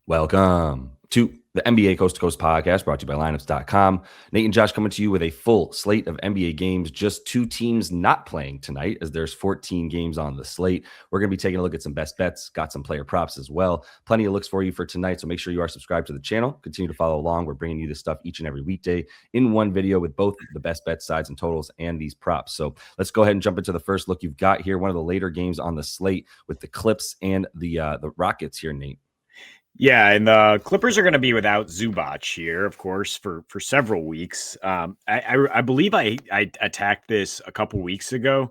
Welcome to the NBA Coast to Coast podcast brought to you by lineups.com. Nate and Josh coming to you with a full slate of NBA games. Just two teams not playing tonight as there's 14 games on the slate. We're going to be taking a look at some best bets, got some player props as well. Plenty of looks for you for tonight, so make sure you are subscribed to the channel. Continue to follow along. We're bringing you this stuff each and every weekday in one video with both the best bet sides and totals and these props. So let's go ahead and jump into the first look you've got here. One of the later games on the slate with the Clips and the Rockets here, Nate. Yeah, and the Clippers are going to be without Zubac here, of course, for several weeks. I believe I attacked this a couple weeks ago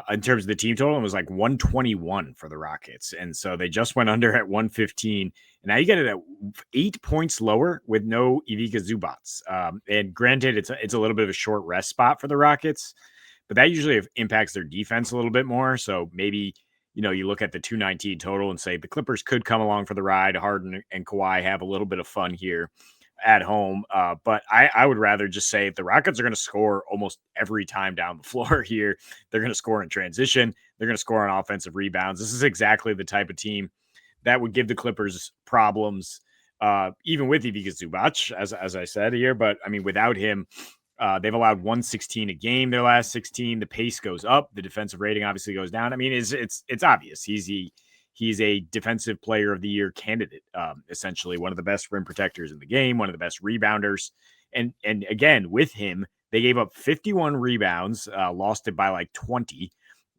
in terms of the team total. It was like 121 for the Rockets, and so they just went under at 115. And now you get it at 8 points lower with no Ivica Zubac. And granted, it's a little bit of a short rest spot for the Rockets, but that usually impacts their defense a little bit more. So maybe you look at the 219 total and say the Clippers could come along for the ride. Harden and Kawhi have a little bit of fun here at home. But I would rather just say the Rockets are going to score almost every time down the floor here. They're going to score in transition. They're going to score on offensive rebounds. This is exactly the type of team that would give the Clippers problems, even with Ivica Zubac, as I said here. But, I mean, without him, they've allowed 116 a game their last 16. The pace goes up. The defensive rating obviously goes down. I mean, it's obvious. He's a defensive player of the year candidate, essentially one of the best rim protectors in the game, one of the best rebounders. And again, with him, they gave up 51 rebounds, lost it by like 20,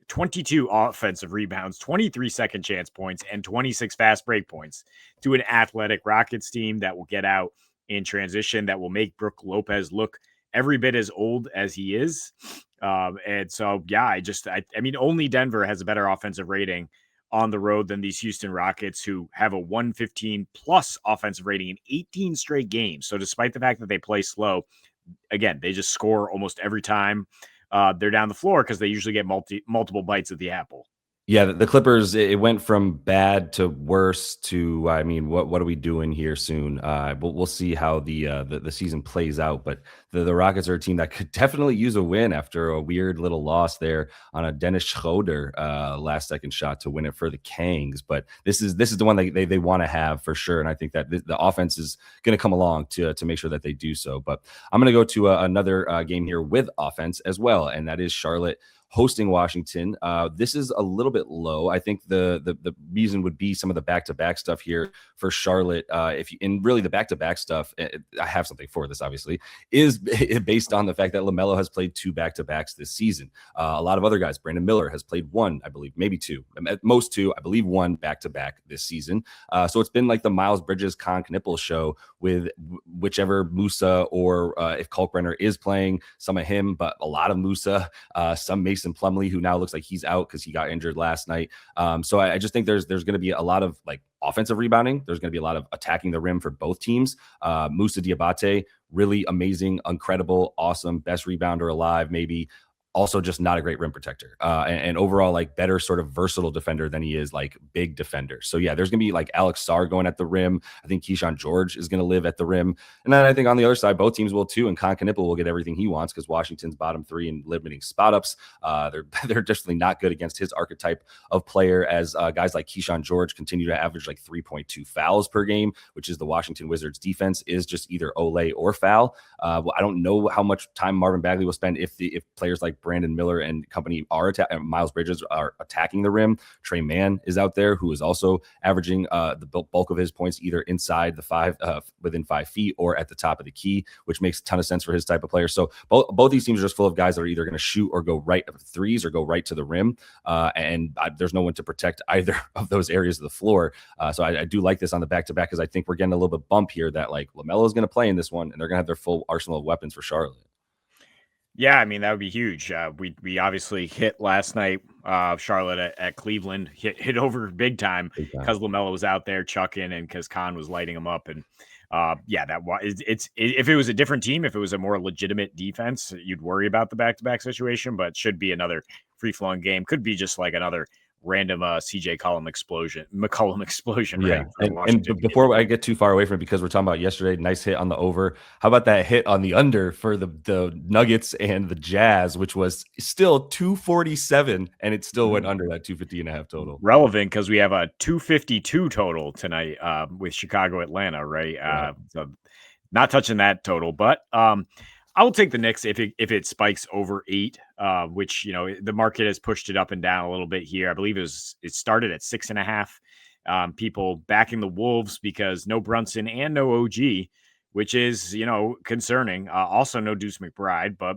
22 offensive rebounds, 23 second chance points, and 26 fast break points to an athletic Rockets team that will get out in transition, that will make Brook Lopez look every bit as old as he is. And so, yeah, I mean, only Denver has a better offensive rating on the road than these Houston Rockets, who have a 115 plus offensive rating in 18 straight games. So despite the fact that they play slow, again, they just score almost every time they're down the floor because they usually get multiple bites at the apple. Yeah, the Clippers, it went from bad to worse to, I mean, what are we doing here soon? We'll see how the season plays out. But the Rockets are a team that could definitely use a win after a weird little loss there on a Dennis Schroeder last second shot to win it for the Kangs. But this is the one they want to have for sure. And I think that the offense is going to come along to make sure that they do so. But I'm going to go to another game here with offense as well, and that is Charlotte hosting Washington. This is a little bit low. I think the reason would be some of the back-to-back stuff here for Charlotte. Really the back-to-back stuff, I have something for this, obviously, is based on the fact that LaMelo has played 2 back-to-backs this season. A lot of other guys, Brandon Miller has played 1, I believe, maybe 2, at most 2, I believe 1 back-to-back this season. So it's been like the Miles Bridges, Con Knippel show with whichever Musa or if Kalkbrenner is playing, some of him, but a lot of Musa, some Mason Plumlee, who now looks like he's out because he got injured last night. So I just think there's going to be a lot of like offensive rebounding. There's going to be a lot of attacking the rim for both teams. Musa Diabate, really amazing, incredible, awesome, best rebounder alive, maybe. Also just not a great rim protector and overall like better sort of versatile defender than he is like big defender. So yeah, there's going to be like Alex Sarr going at the rim. I think Keyshawn George is going to live at the rim. And then I think on the other side, both teams will too. And Con Knippel will get everything he wants because Washington's bottom 3 in limiting spot ups. They're definitely not good against his archetype of player as guys like Keyshawn George continue to average like 3.2 fouls per game, which is the Washington Wizards defense is just either Olay or foul. I don't know how much time Marvin Bagley will spend if players like Brandon Miller and company are Miles Bridges are attacking the rim. Trey Mann is out there, who is also averaging the bulk of his points either inside the within 5 feet or at the top of the key, which makes a ton of sense for his type of player. So both these teams are just full of guys that are either going to shoot or go right of threes or go right to the rim. There's no one to protect either of those areas of the floor. So I do like this on the back-to-back because I think we're getting a little bit bump here that like LaMelo is going to play in this one and they're going to have their full arsenal of weapons for Charlotte. Yeah, I mean, that would be huge. We obviously hit last night, Charlotte at Cleveland, hit over big time because LaMelo was out there chucking and because Con was lighting him up. And if it was a different team, if it was a more legitimate defense, you'd worry about the back-to-back situation, but should be another free-flowing game. Could be just like another random McCollum explosion, Yeah, right? For the and Washington. before I get too far away from it, because we're talking about yesterday, nice hit on the over. How about that hit on the under for the Nuggets and the Jazz, which was still 247, and it still went under that 250.5 total. Relevant because we have a 252 total tonight with Chicago Atlanta, right? Yeah. So not touching that total, but I will take the Knicks if it spikes over 8, which the market has pushed it up and down a little bit here. I believe it started at 6.5. People backing the Wolves because no Brunson and no OG, which is concerning. Also no Deuce McBride, but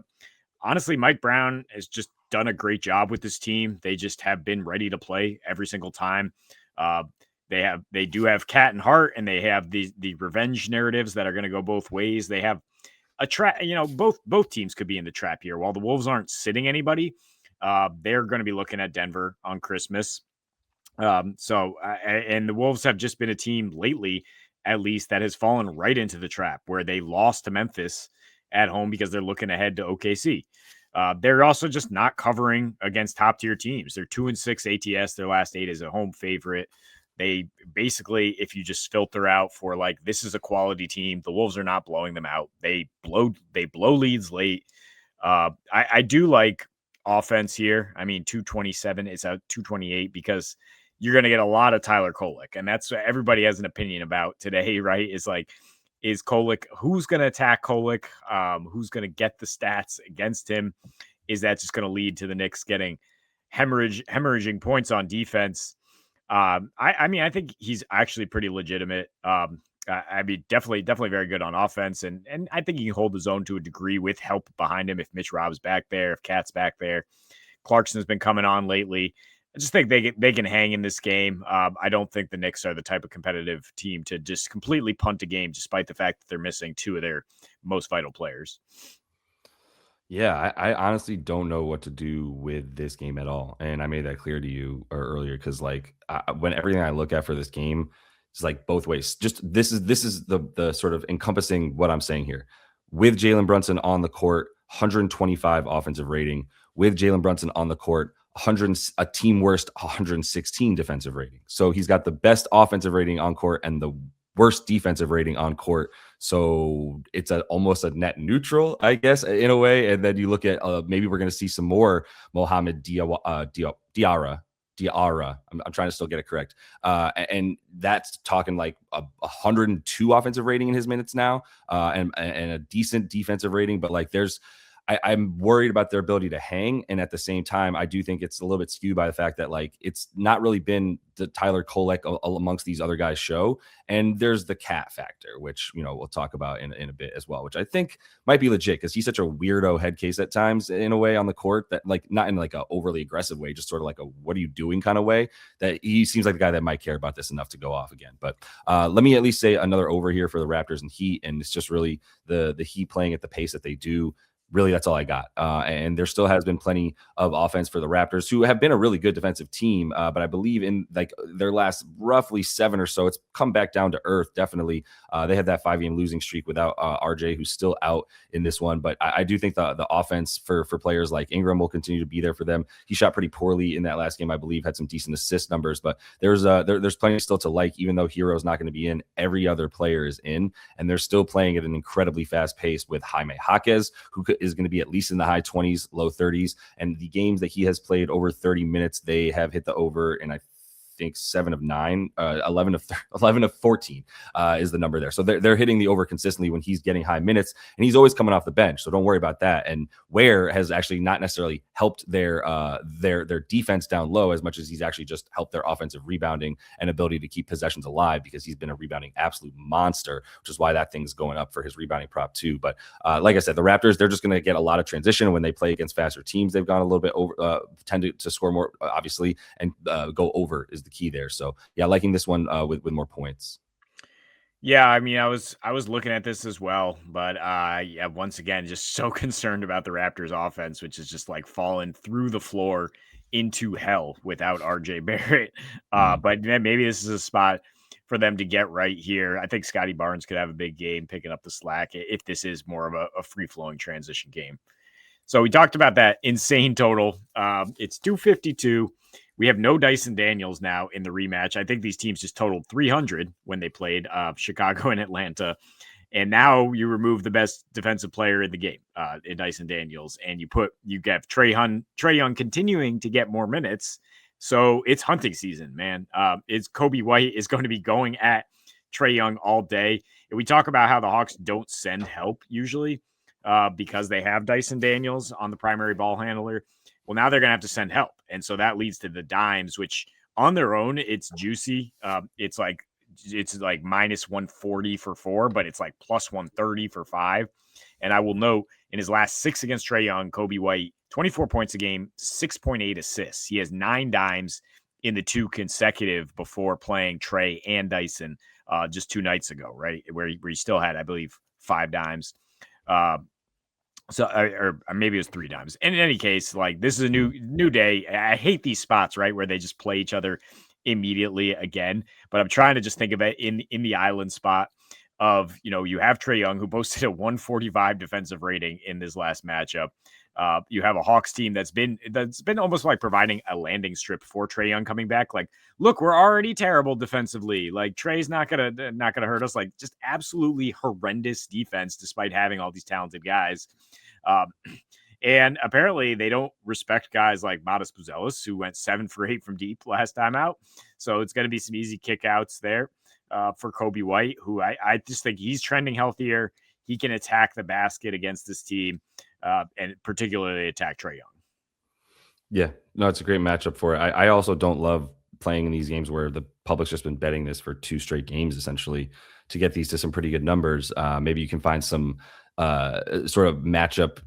honestly, Mike Brown has just done a great job with this team. They just have been ready to play every single time. Uh, they do have Cat and Hart, and they have the revenge narratives that are going to go both ways. They have a trap. Both teams could be in the trap here. While the Wolves aren't sitting anybody, they're going to be looking at Denver on Christmas. And the Wolves have just been a team lately, at least, that has fallen right into the trap where they lost to Memphis at home because they're looking ahead to OKC. They're also just not covering against top tier teams. They're 2-6 ATS. Their last 8 is a home favorite. They basically, if you just filter out for like, this is a quality team, the Wolves are not blowing them out. They blow leads late. I do like offense here. I mean, 227 is a 228 because you're going to get a lot of Tyler Kolek. And that's what everybody has an opinion about today, right? Is Kolek, who's going to attack Kolek? Who's going to get the stats against him? Is that just going to lead to the Knicks getting hemorrhaging points on defense? I mean, I think he's actually pretty legitimate. I mean, definitely very good on offense, and I think he can hold his own to a degree with help behind him if Mitch Rob's back there, if Cat's back there. Clarkson has been coming on lately. I just think they can hang in this game. I don't think the Knicks are the type of competitive team to just completely punt a game, despite the fact that they're missing 2 of their most vital players. Yeah, I honestly don't know what to do with this game at all, and I made that clear to you earlier because when everything I look at for this game, it's like both ways. Just this is the sort of encompassing what I'm saying here. With Jalen Brunson on the court, 125 offensive rating. With Jalen Brunson on the court, a team worst 116 defensive rating. So he's got the best offensive rating on court and the worst defensive rating on court. So it's almost a net neutral, I guess, in a way. And then you look at maybe we're going to see some more Mohamed Diarra. I'm trying to still get it correct. And that's talking like a 102 offensive rating in his minutes now, and a decent defensive rating. But like I'm worried about their ability to hang. And at the same time, I do think it's a little bit skewed by the fact that like it's not really been the Tyler Kolek amongst these other guys show. And there's the Cat factor, which, we'll talk about in a bit as well, which I think might be legit because he's such a weirdo head case at times in a way on the court that like not in like a overly aggressive way, just sort of like a what are you doing kind of way, that he seems like the guy that might care about this enough to go off again. But let me at least say another over here for the Raptors and Heat. And it's just really the Heat playing at the pace that they do. Really, that's all I got. And there still has been plenty of offense for the Raptors, who have been a really good defensive team. But I believe in like their last roughly 7 or so, it's come back down to earth. Definitely, they had that 5-game losing streak without RJ, who's still out in this one. But I do think the offense for players like Ingram will continue to be there for them. He shot pretty poorly in that last game, I believe, had some decent assist numbers. But there's plenty still to like, even though Hero's not going to be in. Every other player is in, and they're still playing at an incredibly fast pace with Jaime Jaquez, who is going to be at least in the high 20s, low 30s. And the games that he has played over 30 minutes, they have hit the over, and I think 7 of 9, 11 of 14 is the number there. So they're hitting the over consistently when he's getting high minutes, and he's always coming off the bench. So don't worry about that. And Ware has actually not necessarily helped their defense down low as much as he's actually just helped their offensive rebounding and ability to keep possessions alive, because he's been a rebounding absolute monster, which is why that thing's going up for his rebounding prop too. But like I said, the Raptors, they're just going to get a lot of transition when they play against faster teams. They've gone a little bit over, tend to score more, obviously, and go over is the key there. So yeah, liking this one with more points. Yeah, I mean, I was looking at this as well, but yeah, once again, just so concerned about the Raptors offense, which is just like falling through the floor into hell without RJ Barrett. But maybe this is a spot for them to get right here. I think Scotty Barnes could have a big game picking up the slack if this is more of a free-flowing transition game. So we talked about that insane total. It's 252. We have no Dyson Daniels now in the rematch. I think these teams just totaled 300 when they played Chicago and Atlanta. And now you remove the best defensive player in the game, in Dyson Daniels, and you have Trae Young continuing to get more minutes. So it's hunting season, man. It's Coby White is going to be going at Trae Young all day. And we talk about how the Hawks don't send help usually because they have Dyson Daniels on the primary ball handler. Well, now they're going to have to send help. And so that leads to the dimes, which on their own, it's juicy. It's like minus 140 for 4, but it's like plus 130 for 5. And I will note in his last 6 against Trae Young, Coby White, 24 points a game, 6.8 assists. He has 9 dimes in the 2 consecutive before playing Trae and Dyson just 2 nights ago, right? Where he still had, I believe, 5 dimes. Or maybe it was 3 dimes. And in any case, like, this is a new day. I hate these spots, right, where they just play each other immediately again. But I'm trying to just think of it in the island spot of, you have Trae Young, who posted a 145 defensive rating in this last matchup. You have a Hawks team that's been almost like providing a landing strip for Trae Young coming back. Like, look, we're already terrible defensively. Like, Trae's not gonna hurt us. Like, just absolutely horrendous defense despite having all these talented guys. And apparently they don't respect guys like Modest Buzelis, who went 7 for 8 from deep last time out. So it's going to be some easy kickouts there for Coby White, who I just think he's trending healthier. He can attack the basket against this team and particularly attack Trae Young. Yeah, no, it's a great matchup for it. I also don't love playing in these games where the public's just been betting this for 2 straight games, essentially, to get these to some pretty good numbers. Maybe you can find some sort of matchup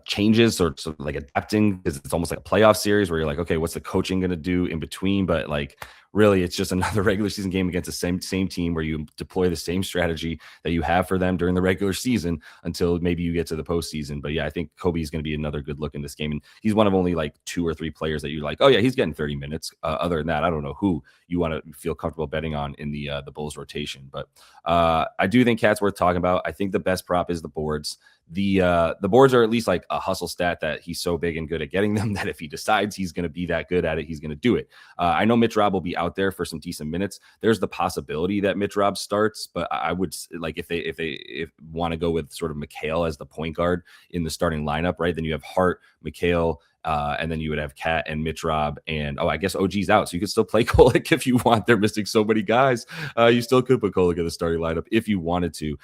changes or sort of like adapting, because it's almost like a playoff series where you're like, okay, what's the coaching going to do in between? But like, really, it's just another regular season game against the same team where you deploy the same strategy that you have for them during the regular season until maybe you get to the postseason. But yeah, I think Coby is going to be another good look in this game. And he's one of only like 2 or 3 players that you're like, oh yeah, he's getting 30 minutes. Other than that, I don't know who you want to feel comfortable betting on in the Bulls rotation. But I do think Cat's worth talking about. I think the best prop is the boards. The boards are at least like a hustle stat that he's so big and good at getting them that if he decides he's going to be that good at it, he's going to do it. I know Mitch Rob will be out there for some decent minutes. There's the possibility that Mitch Rob starts, but I would like if they want to go with sort of McHale as the point guard in the starting lineup, right? Then you have Hart, McHale, and then you would have Cat and Mitch Rob, and I guess OG's out, so you could still play Kolek if you want. They're missing so many guys. You still could put Kolek in the starting lineup if you wanted to.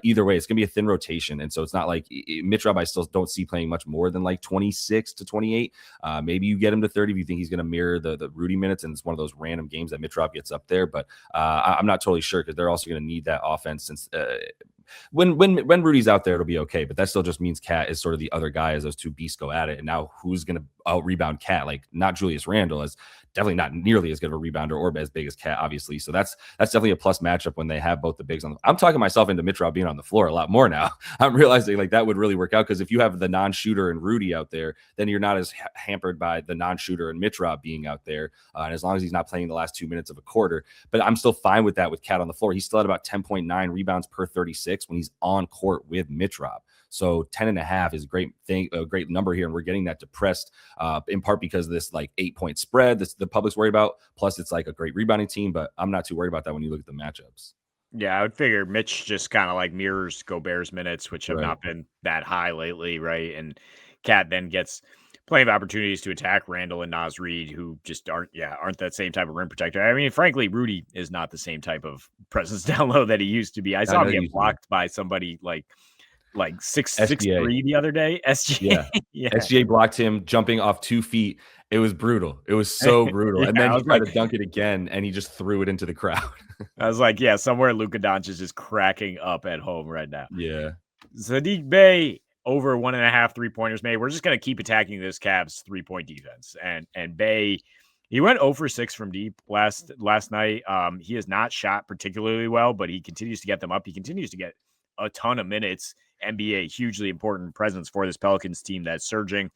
Either way, it's gonna be a thin rotation, and so it's not like Mitch Rob I still don't see playing much more than like 26 to 28. Maybe you get him to 30 if you think he's gonna mirror the Rudy minutes, and it's one of those random games that Mitch Rob gets up there. But I'm not totally sure, because they're also gonna need that offense since when Rudy's out there, it'll be okay. But that still just means Cat is sort of the other guy as those 2 beasts go at it. And now who's going to out rebound Cat? Like, not Julius Randle, as definitely not nearly as good of a rebounder or as big as Cat, obviously. So that's definitely a plus matchup when they have both the bigs on. I'm talking myself into Mitch Rob being on the floor a lot more now. I'm realizing like that would really work out, because if you have the non-shooter and Rudy out there, then you're not as hampered by the non-shooter and Mitch Rob being out there. And as long as he's not playing the last 2 minutes of a quarter, but I'm still fine with that with Cat on the floor. He's still at about 10.9 rebounds per 36 when he's on court with Mitch Rob. So 10.5 is a great number here. And we're getting that depressed in part because of this like 8-point spread the public's worried about. Plus it's like a great rebounding team, but I'm not too worried about that when you look at the matchups. Yeah, I would figure Mitch just kind of like mirrors Gobert's minutes, which have not been that high lately, right? And Cat then gets plenty of opportunities to attack Randall and Naz Reid, who just aren't that same type of rim protector. I mean, frankly, Rudy is not the same type of presence down low that he used to be. I saw him get blocked by somebody like 6'3" the other day. SGA. Yeah. SGA blocked him jumping off 2 feet. It was brutal. It was so brutal. And then he tried to dunk it again, and he just threw it into the crowd. I was like, yeah, somewhere Luka Doncic is just cracking up at home right now. Yeah. Saddiq Bey over 1.5 3-pointers made. We're just going to keep attacking this Cavs 3-point defense. And Bey, he went 0 for 6 from deep last night. He has not shot particularly well, but he continues to get them up. He continues to get a ton of minutes. NBA, hugely important presence for this Pelicans team that's surging.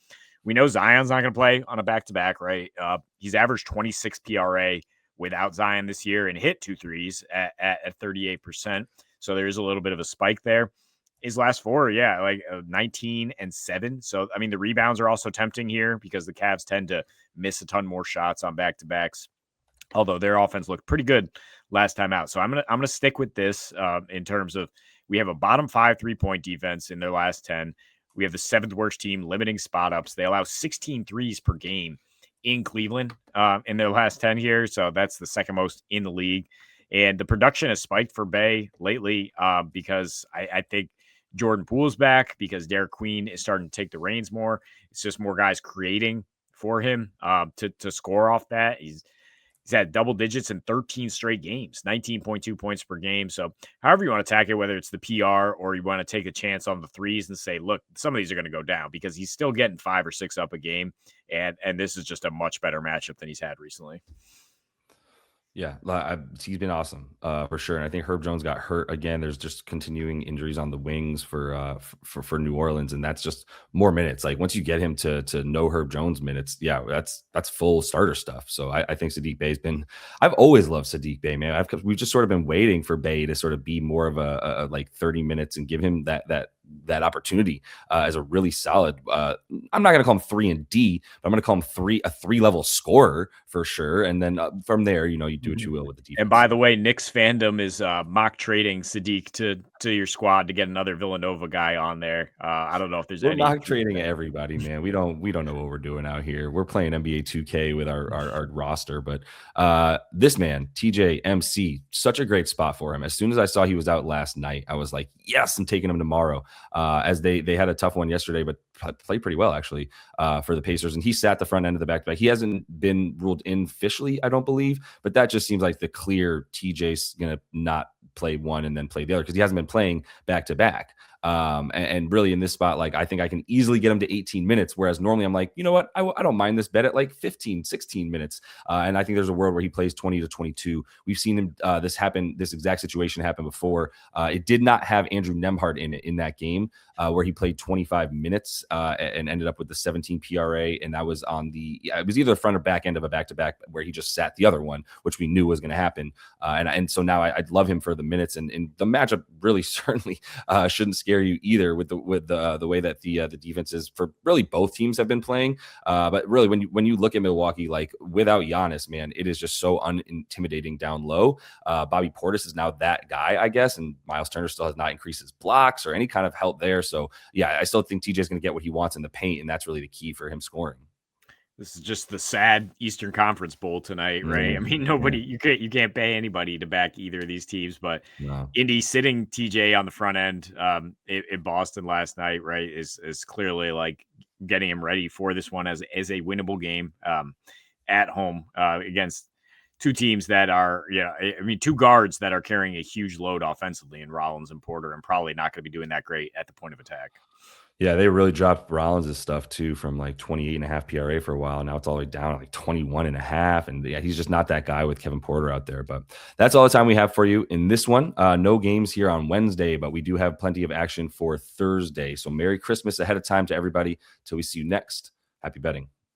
We know Zion's not going to play on a back-to-back, right? He's averaged 26 PRA without Zion this year and hit 2 threes at 38%. So there is a little bit of a spike there. His last four, yeah, like 19 and 7. So, I mean, the rebounds are also tempting here because the Cavs tend to miss a ton more shots on back to backs. Although their offense looked pretty good last time out, so I'm gonna stick with this in terms of we have a bottom 5 3-point defense in their last 10. We have the 7th worst team limiting spot ups. They allow 16 threes per game in Cleveland in their last 10 here, so that's the second most in the league. And the production has spiked for Bay lately because I think Jordan Poole's back because Derek Queen is starting to take the reins more. It's just more guys creating for him to score off that. He's had double digits in 13 straight games, 19.2 points per game. So, however you want to attack it, whether it's the PR or you want to take a chance on the threes and say, look, some of these are going to go down because he's still getting 5 or 6 up a game. And this is just a much better matchup than he's had recently. Yeah, he's been awesome for sure. And I think Herb Jones got hurt again. There's just continuing injuries on the wings for New Orleans, and that's just more minutes. Like once you get him to no Herb Jones minutes, yeah, that's full starter stuff. So I think Saddiq Bey's been. I've always loved Saddiq Bey, man. We've just sort of been waiting for Bey to sort of be more of a like 30 minutes and give him that opportunity as a really solid. I'm not going to call him 3 and D, but I'm going to call him a 3-level scorer for sure. And then from there, you do what you will with the defense. And by the way, Knicks fandom is mock trading Saddiq to your squad to get another Villanova guy on there. I don't know if there's we're any mock trading everybody, man. We don't know what we're doing out here. We're playing NBA 2K with our roster, but this man, TJ MC, such a great spot for him. As soon as I saw he was out last night, I was like, yes, I'm taking him tomorrow. As they had a tough one yesterday, but played pretty well actually for the Pacers, and he sat the front end of the back-to-back. He hasn't been ruled in officially, I don't believe, but that just seems like the clear TJ's gonna not play one and then play the other because he hasn't been playing back-to-back. And really in this spot, like I think I can easily get him to 18 minutes. Whereas normally I'm like, you know what? I don't mind this bet at like 15, 16 minutes. And I think there's a world where he plays 20 to 22. We've seen him, this exact situation happen before. It did not have Andrew Nembhard in it in that game where he played 25 minutes and ended up with the 17 PRA. And that was it was either the front or back end of a back-to-back where he just sat the other one, which we knew was going to happen. And so now I'd love him for the minutes, and the matchup really certainly shouldn't scare you either with the way that the defenses for really both teams have been playing. But really, when you look at Milwaukee, like without Giannis, man, it is just so unintimidating down low. Bobby Portis is now that guy, I guess, and Miles Turner still has not increased his blocks or any kind of help there. So yeah, I still think TJ is going to get what he wants in the paint, and that's really the key for him scoring. This is just the sad Eastern Conference Bowl tonight, right? I mean, you can't pay anybody to back either of these teams, but no. Indy sitting TJ on the front end in Boston last night, right, is clearly like getting him ready for this one as a winnable game at home against two teams that are, two guards that are carrying a huge load offensively in Rollins and Porter, and probably not going to be doing that great at the point of attack. Yeah, they really dropped Rollins' stuff too from like 28.5 PRA for a while. Now it's all the way down to like 21.5. And yeah, he's just not that guy with Kevin Porter out there. But that's all the time we have for you in this one. No games here on Wednesday, but we do have plenty of action for Thursday. So Merry Christmas ahead of time to everybody. Till we see you next. Happy betting.